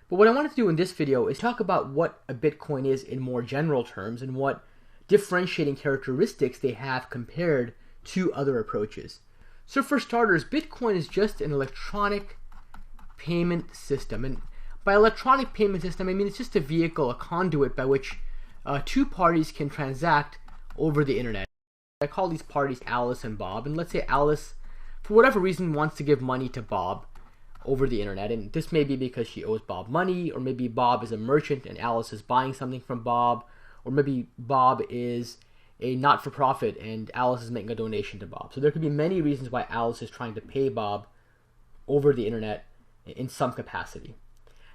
But what I wanted to do in this video is talk about what a Bitcoin is in more general terms and what differentiating characteristics they have compared to other approaches. So for starters, Bitcoin is just an electronic payment system. And by electronic payment system, I mean it's just a vehicle, a conduit by which two parties can transact over the internet. I call these parties Alice and Bob. And let's say Alice, for whatever reason, wants to give money to Bob over the internet. And this may be because she owes Bob money, or maybe Bob is a merchant and Alice is buying something from Bob, or maybe Bob is a not-for-profit and Alice is making a donation to Bob. So there could be many reasons why Alice is trying to pay Bob over the internet in some capacity.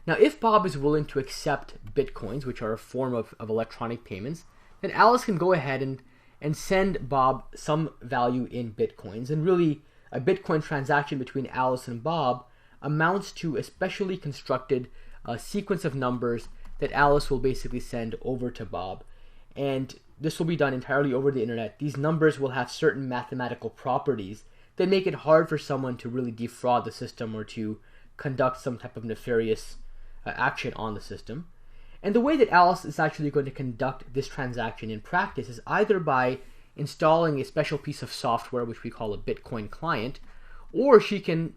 Now, if Bob is willing to accept Bitcoins, which are a form of electronic payments, then Alice can go ahead and send Bob some value in Bitcoins. And really, a Bitcoin transaction between Alice and Bob amounts to a specially constructed sequence of numbers that Alice will basically send over to Bob. And this will be done entirely over the internet. These numbers will have certain mathematical properties that make it hard for someone to really defraud the system or to conduct some type of nefarious action on the system. And the way that Alice is actually going to conduct this transaction in practice is either by installing a special piece of software, which we call a Bitcoin client, or she can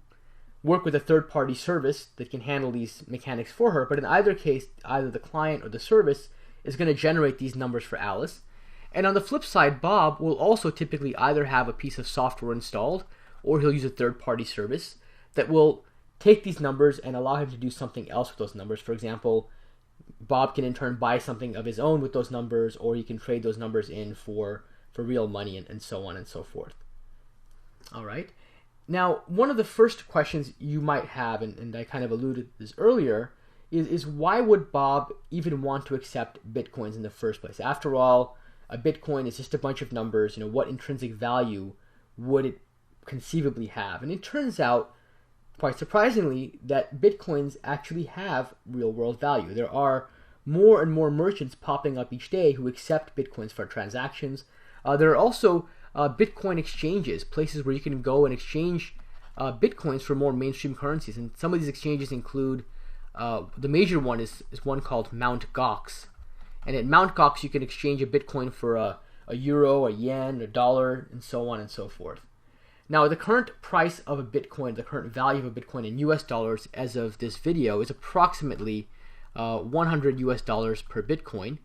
work with a third-party service that can handle these mechanics for her. But in either case, either the client or the service is going to generate these numbers for Alice. And on the flip side, Bob will also typically either have a piece of software installed, or he'll use a third-party service that will take these numbers and allow him to do something else with those numbers. For example, Bob can in turn buy something of his own with those numbers, or he can trade those numbers in for real money, and so on and so forth. All right. Now, one of the first questions you might have, and I kind of alluded to this earlier, is why would Bob even want to accept Bitcoins in the first place? After all, a Bitcoin is just a bunch of numbers. What intrinsic value would it conceivably have? And it turns out, quite surprisingly, that Bitcoins actually have real-world value. There are more and more merchants popping up each day who accept Bitcoins for transactions. There are also Bitcoin exchanges, places where you can go and exchange Bitcoins for more mainstream currencies. And some of these exchanges include, the major one is one called Mt. Gox. And at Mt. Gox, you can exchange a Bitcoin for a euro, a yen, a dollar, and so on and so forth. Now, the current price of a Bitcoin, the current value of a Bitcoin in US dollars as of this video is approximately $100 US per Bitcoin.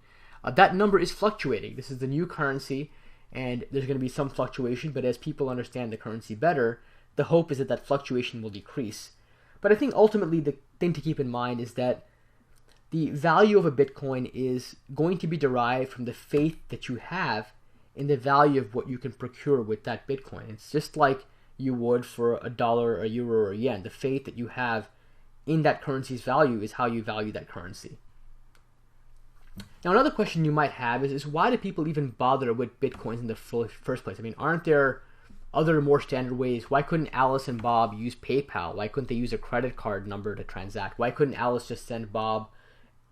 That number is fluctuating. This is the new currency, and there's going to be some fluctuation, but as people understand the currency better, the hope is that that fluctuation will decrease. But I think ultimately the thing to keep in mind is that the value of a Bitcoin is going to be derived from the faith that you have in the value of what you can procure with that Bitcoin. It's just like you would for a dollar, a euro, or a yen. The faith that you have in that currency's value is how you value that currency. Now, another question you might have is why do people even bother with Bitcoins in the first place? I mean, aren't there other more standard ways? Why couldn't Alice and Bob use PayPal? Why couldn't they use a credit card number to transact? Why couldn't Alice just send Bob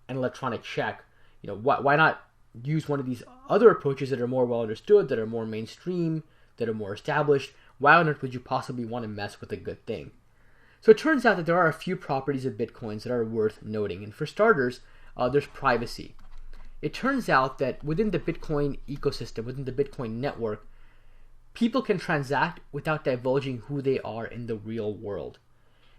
an electronic check? Why not use one of these other approaches that are more well understood, that are more mainstream, that are more established? Why on earth would you possibly want to mess with a good thing? So it turns out that there are a few properties of Bitcoins that are worth noting. And for starters, there's privacy. It turns out that within the Bitcoin ecosystem, within the Bitcoin network, people can transact without divulging who they are in the real world.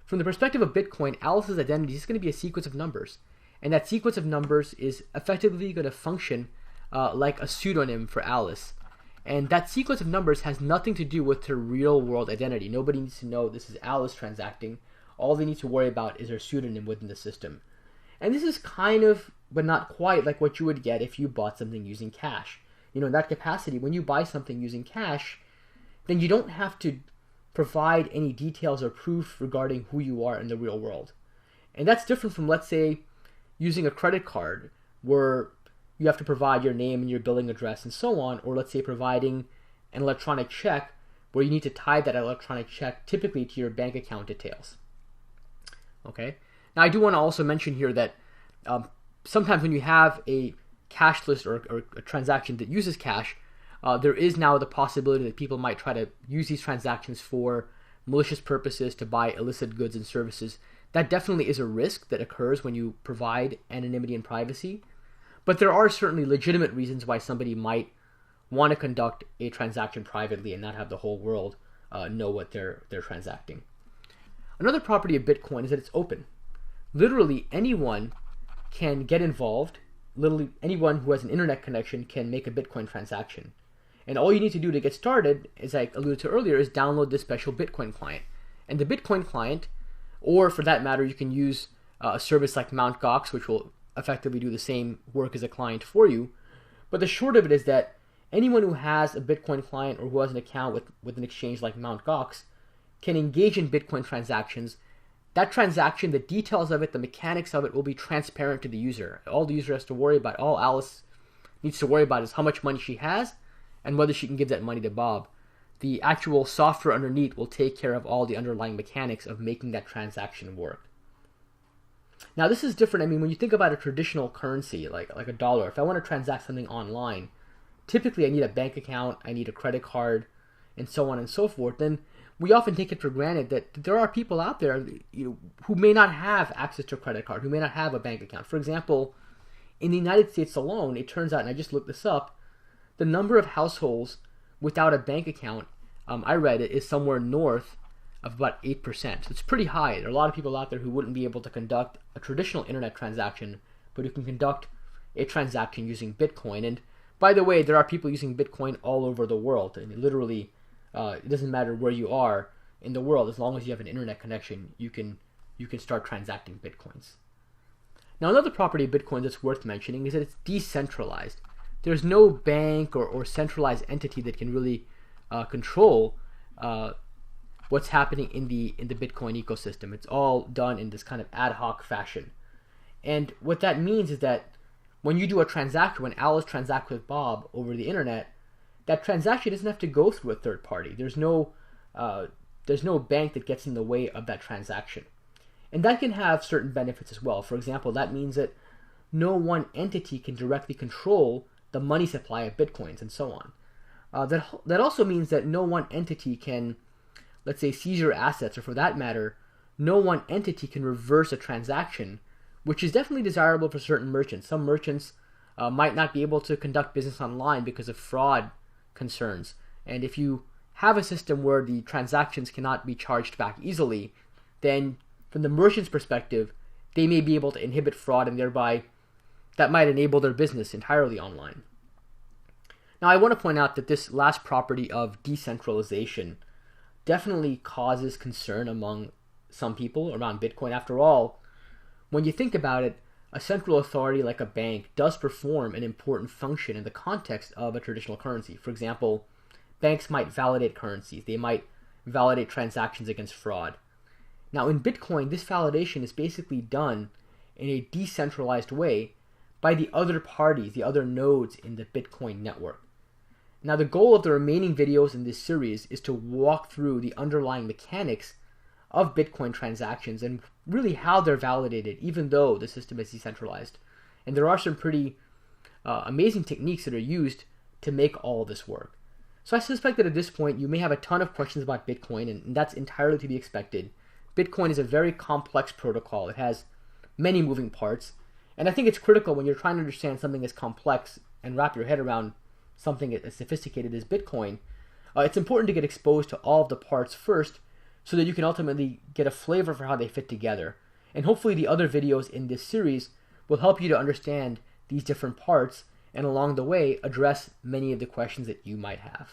From the perspective of Bitcoin, Alice's identity is going to be a sequence of numbers. And that sequence of numbers is effectively going to function like a pseudonym for Alice. And that sequence of numbers has nothing to do with her real world identity. Nobody needs to know this is Alice transacting. All they need to worry about is her pseudonym within the system. And this is kind of, but not quite, like what you would get if you bought something using cash. In that capacity, when you buy something using cash, then you don't have to provide any details or proof regarding who you are in the real world. And that's different from, let's say, using a credit card where you have to provide your name and your billing address and so on, or let's say providing an electronic check where you need to tie that electronic check typically to your bank account details. Okay? Now, I do want to also mention here that sometimes when you have a cashless or a transaction that uses cash, there is now the possibility that people might try to use these transactions for malicious purposes to buy illicit goods and services That definitely is a risk that occurs when you provide anonymity and privacy, but there are certainly legitimate reasons why somebody might want to conduct a transaction privately and not have the whole world know what they're transacting. Another property of Bitcoin is that it's open. Literally anyone can get involved. Literally anyone who has an internet connection can make a Bitcoin transaction. And all you need to do to get started, as I alluded to earlier, is download this special Bitcoin client. And the Bitcoin client, or for that matter, you can use a service like Mt. Gox, which will effectively do the same work as a client for you. But the short of it is that anyone who has a Bitcoin client or who has an account with an exchange like Mt. Gox can engage in Bitcoin transactions. That transaction, the details of it, the mechanics of it will be transparent to the user. All the user has to worry about, all Alice needs to worry about is how much money she has and whether she can give that money to Bob. The actual software underneath will take care of all the underlying mechanics of making that transaction work. Now this is different. I mean, when you think about a traditional currency like a dollar, if I want to transact something online, typically I need a bank account, I need a credit card, and so on and so forth. Then we often take it for granted that there are people out there who may not have access to a credit card, who may not have a bank account. For example, in the United States alone, it turns out, and I just looked this up, the number of households without a bank account, I read it, is somewhere north of about 8%. So it's pretty high. There are a lot of people out there who wouldn't be able to conduct a traditional internet transaction, but who can conduct a transaction using Bitcoin. And by the way, there are people using Bitcoin all over the world. I mean, literally, it doesn't matter where you are in the world. As long as you have an internet connection, you can start transacting Bitcoins. Now, another property of Bitcoin that's worth mentioning is that it's decentralized. There's no bank or centralized entity that can really control what's happening in the Bitcoin ecosystem. It's all done in this kind of ad hoc fashion. And what that means is that when you do a transaction, when Alice transacts with Bob over the internet, that transaction doesn't have to go through a third party. There's no bank that gets in the way of that transaction. And that can have certain benefits as well. For example, that means that no one entity can directly control the money supply of Bitcoins and so on. That also means that no one entity can, let's say, seize your assets, or for that matter, no one entity can reverse a transaction, which is definitely desirable for certain merchants. Some merchants might not be able to conduct business online because of fraud concerns. And if you have a system where the transactions cannot be charged back easily, then from the merchant's perspective, they may be able to inhibit fraud, and thereby that might enable their business entirely online. Now, I want to point out that this last property of decentralization definitely causes concern among some people around Bitcoin. After all, when you think about it, a central authority like a bank does perform an important function in the context of a traditional currency. For example, banks might validate currencies. They might validate transactions against fraud. Now, in Bitcoin, this validation is basically done in a decentralized way by the other parties, the other nodes in the Bitcoin network. Now, the goal of the remaining videos in this series is to walk through the underlying mechanics of Bitcoin transactions and really how they're validated, even though the system is decentralized. And there are some pretty amazing techniques that are used to make all of this work. So I suspect that at this point you may have a ton of questions about Bitcoin, and that's entirely to be expected. Bitcoin is a very complex protocol. It has many moving parts, and I think it's critical when you're trying to understand something as complex and wrap your head around something as sophisticated as Bitcoin. It's important to get exposed to all of the parts first so that you can ultimately get a flavor for how they fit together. And hopefully the other videos in this series will help you to understand these different parts and along the way address many of the questions that you might have.